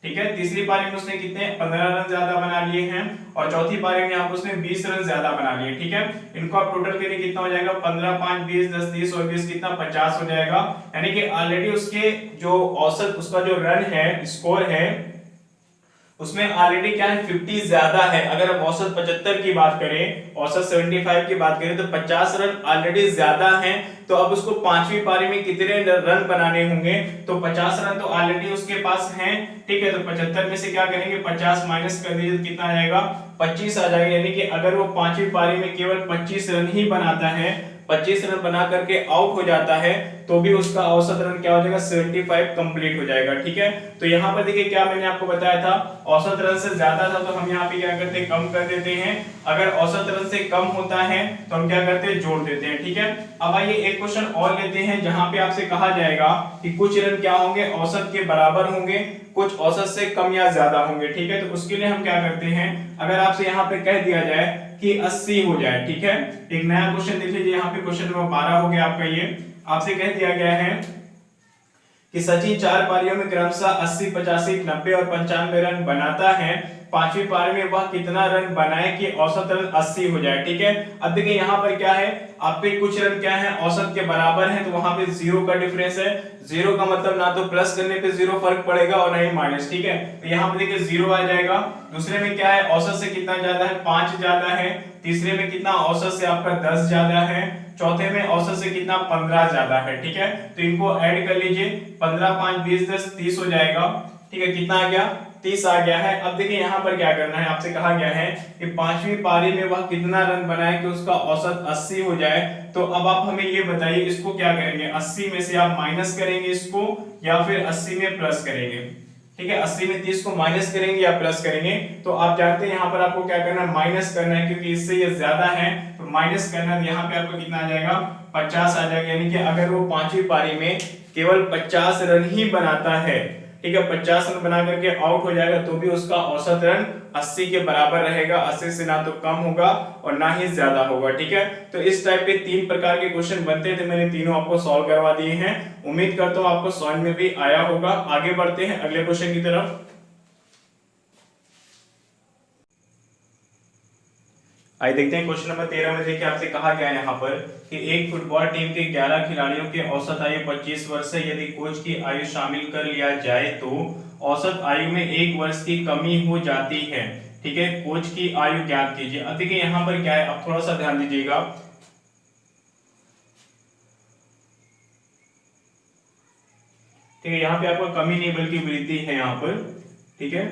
ठीक है। तीसरी पारी में उसने कितने 15 रन ज्यादा बना लिए हैं, और चौथी पारी में यहाँ पर उसने 20 रन ज्यादा बना लिए, ठीक है। इनको आप टोटल करिए कितना हो जाएगा 15, 5, 20, 10, 30 और 20 कितना 50 हो जाएगा। यानी कि ऑलरेडी उसके जो औसत उसका जो रन है स्कोर है उसमें ऑलरेडी क्या है 50 ज्यादा है। अगर हम औसत 75 की बात करें, औसत 75 की बात करें तो 50 रन ऑलरेडी ज्यादा हैं। तो अब उसको 5वीं पारी में कितने रन बनाने होंगे, तो 50 रन तो ऑलरेडी उसके पास हैं, ठीक है। तो 75 में से क्या करेंगे 50 माइनस कर दीजिए तो कितना आ जाएगा 25 आ जाएगा। यानी कि अगर वो 5वीं पारी में केवल 25 रन ही बनाता है, 25 रन बना करके आउट हो जाता है, तो भी उसका औसत रन क्या हो जाएगा 75 कंप्लीट हो जाएगा, ठीक है। तो यहाँ पर देखिए क्या मैंने आपको बताया था, औसत रन से ज्यादा था तो हम यहाँ पे क्या करते हैं कम कर देते हैं, अगर औसत रन से कम होता है तो हम क्या करते हैं जोड़ देते हैं, ठीक है। अब आइए एक क्वेश्चन और लेते हैं जहां पे आपसे कहा जाएगा कि कुछ रन क्या होंगे औसत के बराबर होंगे, कुछ औसत से कम या ज्यादा होंगे, ठीक है। तो उसके लिए हम क्या करते हैं, अगर आपसे यहाँ पे कह दिया जाए कि 80 हो जाए, ठीक है। एक नया क्वेश्चन देख लीजिए, यहाँ पे क्वेश्चन नंबर 12 हो गया आपका, ये आपसे कह दिया गया है कि सचिन 4 पारियों में क्रमशः 80, 85, 90 और 95 रन बनाता है, 5वीं पारी में वह कितना रन बनाए कि औसत रन 80 हो जाए, ठीक है। अब देखिए यहाँ पर क्या है, आपके कुछ रन क्या है औसत के बराबर है, तो वहां पे 0 का डिफरेंस है, 0 का मतलब ना तो प्लस करने पे 0 फर्क पड़ेगा और ना ही माइनस, ठीक है। तो यहाँ पे देखिए 0 आ जाएगा। दूसरे में क्या है, औसत से कितना ज्यादा है 5 ज्यादा है, तीसरे में कितना औसत से आपका 10 ज्यादा है, चौथे में औसत से कितना 15 ज्यादा है, ठीक है। तो इनको ऐड कर लीजिए, 15, 5, 20, 10, 30 हो जाएगा, ठीक है। कितना आ गया 30 आ गया है। अब देखिए यहाँ पर क्या करना है, आपसे कहा गया है कि 5वीं पारी में वह कितना रन बनाए कि उसका औसत 80 हो जाए। तो अब आप हमें ये बताइए इसको क्या करेंगे, 80 में से आप माइनस करेंगे इसको या फिर 80 में प्लस करेंगे, ठीक है। 80 में 30 को माइनस करेंगे या प्लस करेंगे, तो आप जानते हैं यहाँ पर आपको क्या करना है, माइनस करना है, क्योंकि इससे ये ज्यादा है तो माइनस करना है। यहाँ पे आपको कितना आ जाएगा, 50 आ जाएगा। यानी कि अगर वो पांचवी पारी में केवल 50 रन ही बनाता है, ठीक है, 50 रन बना करके आउट हो जाएगा, तो भी उसका औसत रन 80 के बराबर रहेगा। 80 से ना तो कम होगा और ना ही ज्यादा होगा, ठीक है। तो इस टाइप के 3 प्रकार के क्वेश्चन बनते थे, मैंने तीनों आपको सॉल्व करवा दिए हैं। उम्मीद करता हूं आपको समझ में भी आया होगा। आगे बढ़ते हैं अगले क्वेश्चन की तरफ। आइए देखते हैं क्वेश्चन नंबर 13 में। देखिए आपसे कहा गया है यहाँ पर कि एक फुटबॉल टीम के 11 खिलाड़ियों के औसत आयु 25 वर्ष है। यदि कोच की आयु शामिल कर लिया जाए तो औसत आयु में 1 वर्ष की कमी हो जाती है, ठीक है। कोच की आयु ज्ञात कीजिए। अब देखिए यहाँ पर क्या है, आप थोड़ा सा ध्यान दीजिएगा। ठीक है, यहाँ पे आपको कमी नहीं बल्कि वृद्धि है यहाँ पर, ठीक है।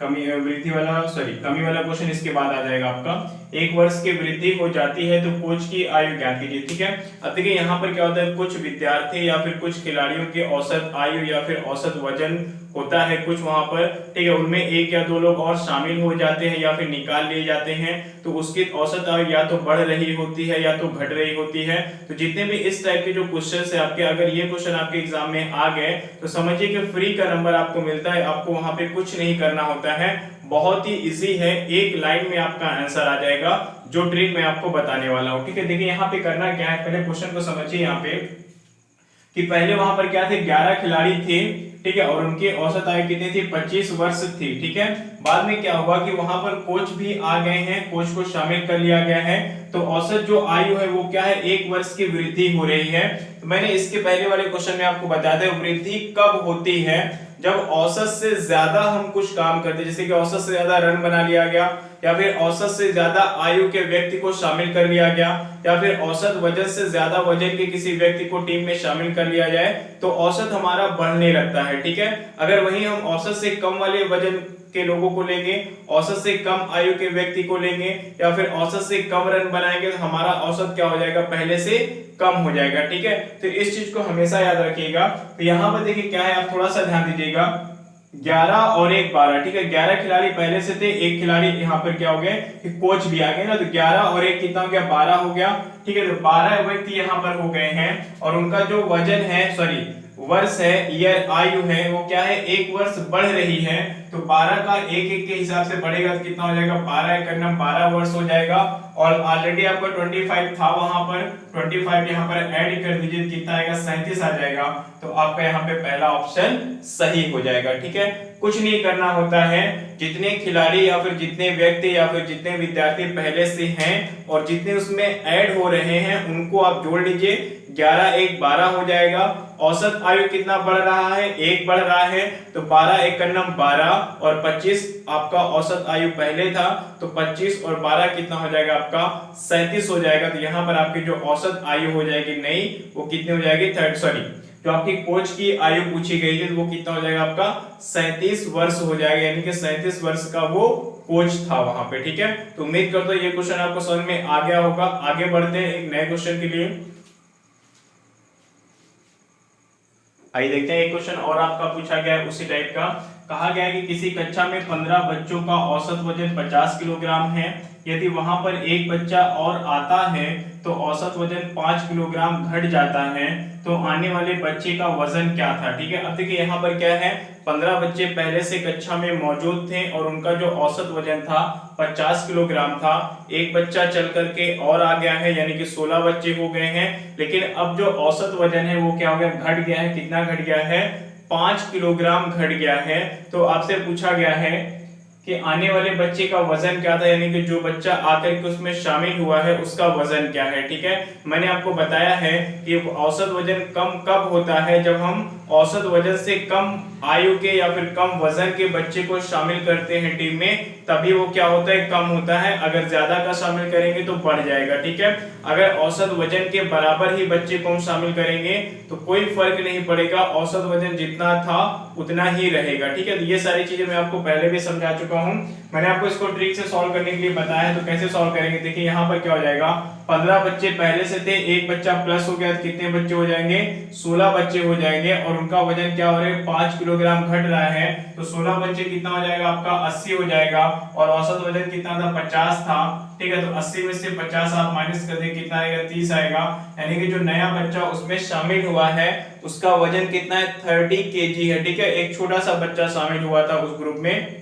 कमी वृद्धि वाला कमी वाला क्वेश्चन इसके बाद आ जाएगा आपका। 1 वर्ष की वृद्धि हो जाती है तो कोच की आयु ज्ञात कीजिए, ठीक है। अब देखिए यहाँ पर क्या होता है, कुछ विद्यार्थी या फिर कुछ खिलाड़ियों के औसत आयु या फिर औसत वजन होता है कुछ वहां पर, ठीक है, उनमें 1 या 2 लोग और शामिल हो जाते हैं या फिर निकाल लिए जाते हैं, तो उसकी औसत आयु या तो बढ़ रही होती है या तो घट रही होती है। तो जितने भी इस टाइप के जो क्वेश्चन है आपके, अगर ये क्वेश्चन आपके एग्जाम में आ गए तो समझिए कि फ्री का नंबर आपको मिलता है। आपको वहां पे कुछ नहीं करना होता है, बहुत ही इजी है, एक लाइन में आपका आंसर आ जाएगा, जो ट्रिक मैं आपको बताने वाला हूं, ठीक है। देखिए यहाँ पे करना क्या है, पहले क्वेश्चन को समझिए यहाँ पे कि पहले वहां पर क्या थे, 11 खिलाड़ी थे, ठीक है, और उनकी औसत आयु कितनी थी, 25 वर्ष थी, ठीक है। बाद में क्या हुआ कि वहां पर कोच भी आ गए हैं, कोच को शामिल कर लिया गया है, तो औसत जो आयु है वो क्या है, 1 वर्ष की वृद्धि हो रही है। तो मैंने इसके पहले वाले क्वेश्चन में आपको बताया था वृद्धि कब होती है, जब औसत से ज्यादा हम कुछ काम करते हैं, जैसे कि औसत से ज्यादा रन बना लिया गया, या फिर औसत से ज्यादा आयु के व्यक्ति को शामिल कर लिया गया, या फिर औसत वजन से ज्यादा वजन के किसी व्यक्ति को टीम में शामिल कर लिया जाए, तो औसत हमारा बढ़ने लगता है, ठीक है। अगर वही हम औसत से कम वाले वजन के लोगों को लेंगे, औसत से कम आयु के व्यक्ति को लेंगे, या फिर औसत से कम रन बनाएंगे, तो हमारा औसत क्या हो जाएगा, पहले से कम हो जाएगा, ठीक है। तो इस चीज को हमेशा याद रखिएगा। तो यहाँ पर देखिए क्या है, आप थोड़ा सा ध्यान दीजिएगा, 11 और 1 12, ठीक है। 11 खिलाड़ी पहले से थे, एक खिलाड़ी यहाँ पर क्या हो गए कि कोच भी आ गए ना, तो 11 और 1 कितना हो गया, 12 हो गया, ठीक है। तो 12 व्यक्ति यहाँ पर हो गए हैं, और उनका जो वजन है, वर्ष है, ईयर आयु है, वो क्या है, 1 वर्ष बढ़ रही है। तो 12 का 1 के हिसाब से बढ़ेगा तो कितना हो जाएगा, 12 का नाम 12 वर्ष हो जाएगा। और ऑलरेडी आपका 25 था वहां पर, 25 यहाँ पर ऐड कर दीजिए, कितना आएगा, 37 आ जाएगा। तो आपका यहाँ पे पहला ऑप्शन सही हो जाएगा, ठीक है। कुछ नहीं करना होता है, जितने खिलाड़ी या फिर जितने व्यक्ति या फिर जितने विद्यार्थी पहले से हैं और जितने उसमें ऐड हो रहे हैं उनको आप जोड़ लीजिए, 11 1 12 हो जाएगा। औसत आयु कितना बढ़ रहा है, 1 बढ़ रहा है, तो 12 1 का नाम 12, और 25 आपका औसत आयु पहले था, तो 25 और 12 कितना हो जाएगा, आपका 37 हो जाएगा। तो यहाँ पर आपकी जो औसत आयु हो जाएगी नई, वो कितनी हो जाएगी, जो आपकी कोच की आयु पूछी गई थी, वो कितना हो जाएगा, आपका 37 वर्ष हो जाएगा, यानी कि 37 वर्ष का वो कोच था वहां पे, ठीक है। तो उम्मीद करता हूं ये क्वेश्चन आपको समझ में आ गया होगा। आगे बढ़ते हैं एक नए क्वेश्चन के लिए। आइए देखते हैं, एक क्वेश्चन और आपका पूछा गया है उसी टाइप का। कहा गया है कि किसी कक्षा में 15 बच्चों का औसत वजन 50 किलोग्राम है। यदि वहां पर एक बच्चा और आता है तो औसत वजन 5 किलोग्राम घट जाता है, तो आने वाले बच्चे का वजन क्या था, ठीक है। अब देखिए यहाँ पर क्या है, 15 बच्चे पहले से कक्षा में मौजूद थे और उनका जो औसत वजन था 50 किलोग्राम था। एक बच्चा चल करके और आ गया है, यानी कि 16 बच्चे हो गए हैं, लेकिन अब जो औसत वजन है वो क्या हो गया, घट गया है। कितना घट गया है, 5 किलोग्राम घट गया है। तो आपसे पूछा गया है कि आने वाले बच्चे का वजन क्या था, यानी कि जो बच्चा आकर के उसमें शामिल हुआ है उसका वजन क्या है, ठीक है। मैंने आपको बताया है कि औसत वजन कम कब होता है, जब हम औसत वजन से कम आयु के या फिर कम वजन के बच्चे को शामिल करते हैं टीम में, तभी वो क्या होता है, कम होता है। अगर ज्यादा का शामिल करेंगे तो बढ़ जाएगा, ठीक है। अगर औसत वजन के बराबर ही बच्चे को हम शामिल करेंगे तो कोई फर्क नहीं पड़ेगा, औसत वजन जितना था उतना ही रहेगा, ठीक है। तो ये सारी चीजें मैं आपको पहले भी समझा चुका हूं। मैंने आपको इसको ट्रिक से सॉल्व करने के लिए बताया है, तो कैसे सॉल्व करेंगे, देखिए यहाँ पर क्या हो जाएगा, 15 बच्चे पहले से थे, एक बच्चा प्लस हो गया, तो कितने बच्चे हो जाएंगे, 16 बच्चे हो जाएंगे, और उनका वजन क्या हो रहा है, 5 किलोग्राम घट रहा है तो 16 बच्चे कितना हो जाएगा आपका 80 हो जाएगा, और औसत वजन कितना था 50 था, ठीक है। तो 80 में से 50 आप माइनस कर दें कितना आएगा 30 आएगा, यानी कि जो नया बच्चा उसमें शामिल हुआ है उसका वजन कितना है 30 केजी है, ठीक है। एक छोटा सा बच्चा शामिल हुआ था उस ग्रुप में,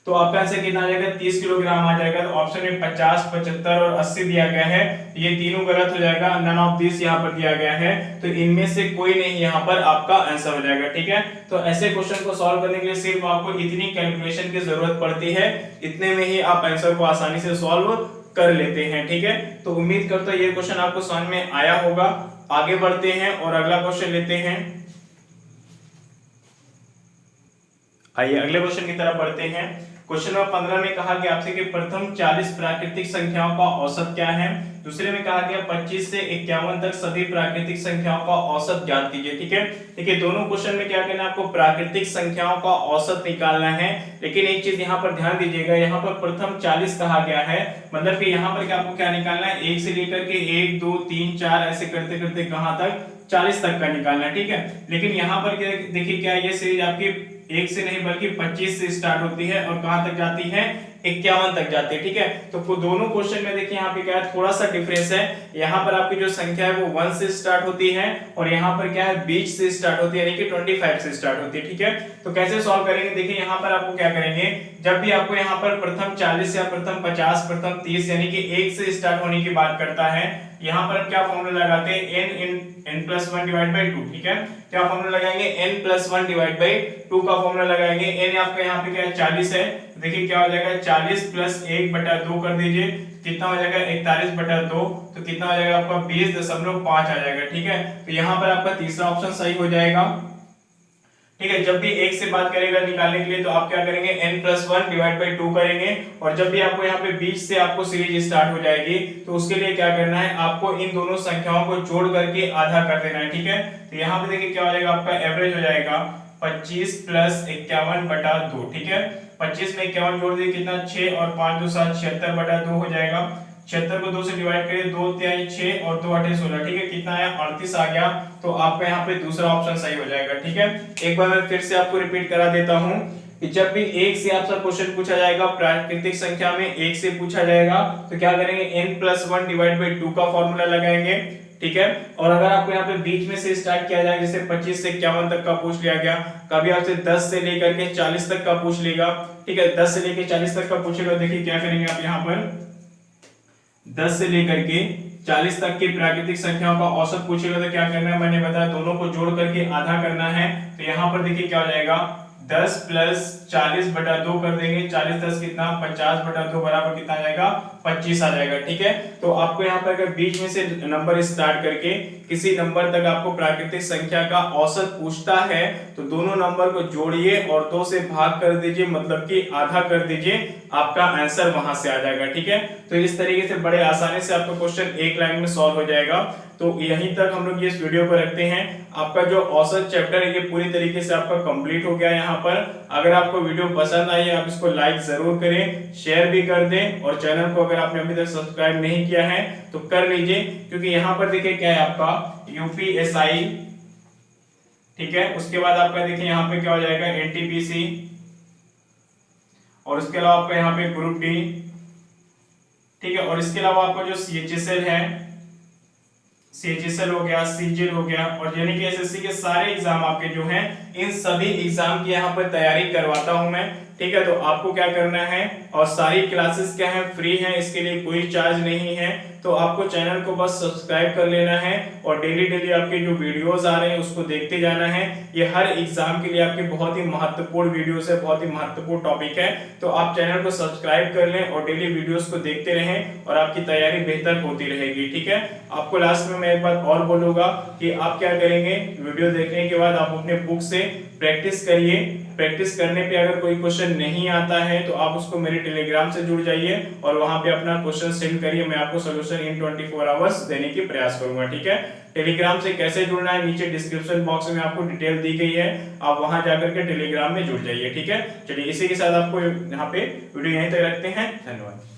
तो आपका आंसर कितना आ जाएगा 30 किलोग्राम आ जाएगा। तो ऑप्शन में 50, 75 और 80 दिया गया है, ये तीनों गलत हो जाएगा, नन ऑफ दिस यहाँ पर दिया गया है, तो इनमें से कोई नहीं यहाँ पर आपका आंसर हो जाएगा, ठीक है। तो ऐसे क्वेश्चन को सॉल्व करने के लिए सिर्फ आपको इतनी कैलकुलेशन की जरूरत पड़ती है, इतने में ही आप आंसर को आसानी से सॉल्व कर लेते हैं, ठीक है। तो उम्मीद करता हूं ये क्वेश्चन आपको समझ में आया होगा। आगे बढ़ते हैं और अगला क्वेश्चन लेते हैं। आइए अगले क्वेश्चन की तरफ बढ़ते हैं। क्वेश्चन नंबर 15 में कहा गया आपसे कि प्रथम 40 प्राकृतिक संख्याओं का औसत क्या है। दूसरे में कहा गया 25 से 51 तक सभी प्राकृतिक संख्याओं का औसत ज्ञात कीजिए, ठीक है। देखिए दोनों क्वेश्चन में क्या करना है, आपको प्राकृतिक संख्याओं का औसत निकालना है, लेकिन एक चीज यहाँ पर ध्यान दीजिएगा, यहाँ पर प्रथम 40 कहा गया है, मतलब कि यहाँ पर क्या आपको क्या निकालना है, 1 से लेकर के 1 2 3 4 ऐसे करते करते कहां तक 40 तक का निकालना है, ठीक है। लेकिन यहाँ पर देखिए क्या ये सीरीज आपकी 1 से नहीं बल्कि 25 से स्टार्ट होती है और कहां तक जाती है 51 तक जाती है, ठीक है। तो दोनों क्वेश्चन में देखिए यहाँ पे क्या है, थोड़ा सा डिफरेंस है। यहाँ पर आपकी जो संख्या है वो 1 से स्टार्ट होती है और यहाँ पर क्या है 20 से स्टार्ट होती है, यानी कि 25 से स्टार्ट होती है, ठीक है। तो कैसे सॉल्व करेंगे, देखिए यहाँ पर आपको क्या करेंगे, जब भी आपको यहाँ पर प्रथम 40 या प्रथम 50 प्रथम 30 यानी कि 1 से स्टार्ट होने की बात करता है, यहाँ पर क्या फॉर्मूला लगाते हैं n+1 डिवाइड बाई 2, ठीक है। क्या फॉर्मूला लगाएंगे n+1 डिवाइड बाई 2 का फॉर्मूला लगाएंगे। n आपका यहाँ पे क्या है 40 है, देखिए क्या हो जाएगा 40 + 1/2 कर दीजिए, कितना हो जाएगा 41/2, तो कितना हो जाएगा आपका 20.5 आ जाएगा, ठीक है। तो यहाँ पर आपका तीसरा ऑप्शन सही हो जाएगा, ठीक है। जब भी 1 से बात करेगा निकालने के लिए तो आप क्या करेंगे n+1 डिवाइड बाई 2 करेंगे, और जब भी आपको यहाँ पे 20 से आपको सीरीज स्टार्ट हो जाएगी तो उसके लिए क्या करना है, आपको इन दोनों संख्याओं को जोड़ करके आधा कर देना है, ठीक है। तो यहाँ पे देखिए क्या हो जाएगा, आपका एवरेज हो जाएगा 25 + 51/2, ठीक है। 25 में 51 जोड़ दिए कितना 6 और 5 2 7 76/2 हो जाएगा। 76 को 2 से डिवाइड करिए, 2 3 6 और 2 8 16, ठीक है। कितना आया 38 आ गया, तो आपका यहाँ पे दूसरा ऑप्शन सही हो जाएगा, ठीक है। एक बार मैं फिर से आपको रिपीट करा देता हूँ कि जब भी 1 से आपसे क्वेश्चन पूछा जाएगा, प्राकृतिक संख्या में 1 से पूछा जाएगा तो क्या करेंगे n+1 डिवाइड बाई 2 का फॉर्मूला लगाएंगे, ठीक है। और अगर आपको यहाँ पे बीच में से स्टार्ट किया जाए, जैसे 25 से 51 तक का पूछ लिया गया, कभी आपसे 10 से लेकर के 40 तक का पूछ लेगा, ठीक है। 10 से लेकर 40 तक का पूछेगा, देखिए क्या करेंगे आप यहाँ पर 10 से लेकर के 40 तक की प्राकृतिक संख्याओं का औसत पूछेगा तो क्या करना है, मैंने बताया दोनों को जोड़ करके आधा करना है। तो यहाँ पर देखिए क्या हो जाएगा 10 + 40/2 कर देंगे, 40 10 कितना 50/2 बराबर कितना आ जाएगा 25 आ जाएगा, ठीक है। तो आपको यहाँ पर अगर बीच में से नंबर स्टार्ट करके किसी नंबर तक आपको प्राकृतिक संख्या का औसत पूछता है तो दोनों नंबर को जोड़िए और 2 से भाग कर दीजिए, मतलब कि आधा कर दीजिए, आपका आंसर वहां से आ जाएगा, ठीक है। तो इस तरीके से बड़े आसानी से आपका क्वेश्चन एक लाइन में सॉल्व हो जाएगा। तो यहीं तक हम लोग इस वीडियो को रखते हैं। आपका जो औसत चैप्टर है ये पूरी तरीके से आपका कंप्लीट हो गया यहाँ पर। अगर आपको वीडियो पसंद आई आप इसको लाइक जरूर करें, शेयर भी कर दें, और चैनल को अगर आपने अभी तक सब्सक्राइब नहीं किया है तो कर लीजिए, क्योंकि यहाँ पर देखिए क्या है आपका यूपीएसआई, ठीक है। उसके बाद आपका देखिए यहाँ पे क्या हो जाएगा एनटीपीसी, और उसके अलावा आपका यहाँ पे ग्रुप डी, ठीक है। और इसके अलावा आपका जो सीएचएसएल है, सीएचएसएल हो गया, सीजीएल हो गया, और यानी कि एसएससी के सारे एग्जाम आपके जो हैं इन सभी एग्जाम की यहाँ पर तैयारी करवाता हूं मैं, ठीक है। तो आपको क्या करना है, और सारी क्लासेस क्या है फ्री हैं, इसके लिए कोई चार्ज नहीं है। तो आपको चैनल को बस सब्सक्राइब कर लेना है और डेली डेली आपके जो वीडियोस आ रहे हैं उसको देखते जाना है। ये हर एग्जाम के लिए आपके बहुत ही महत्वपूर्ण वीडियोस है, बहुत ही महत्वपूर्ण टॉपिक है। तो आप चैनल को सब्सक्राइब कर लें और डेली वीडियोस को देखते रहें और आपकी तैयारी बेहतर होती रहेगी, ठीक है। आपको लास्ट में मैं एक बात और बोलूंगा कि आप क्या करेंगे, वीडियो देखने के बाद आप अपने बुक से प्रैक्टिस करिए। प्रैक्टिस करने पे अगर कोई क्वेश्चन नहीं आता है तो आप उसको मेरे टेलीग्राम से जुड़ जाइए और वहां पे अपना क्वेश्चन सेंड करिए, मैं आपको सॉल्यूशन इन 24 आवर्स देने की प्रयास करूंगा, ठीक है। टेलीग्राम से कैसे जुड़ना है नीचे डिस्क्रिप्शन बॉक्स में आपको डिटेल दी गई है, आप वहां जाकर के टेलीग्राम में जुड़ जाइए, ठीक है। चलिए इसी के साथ आपको यहाँ पे वीडियो यहीं तक रखते हैं, धन्यवाद।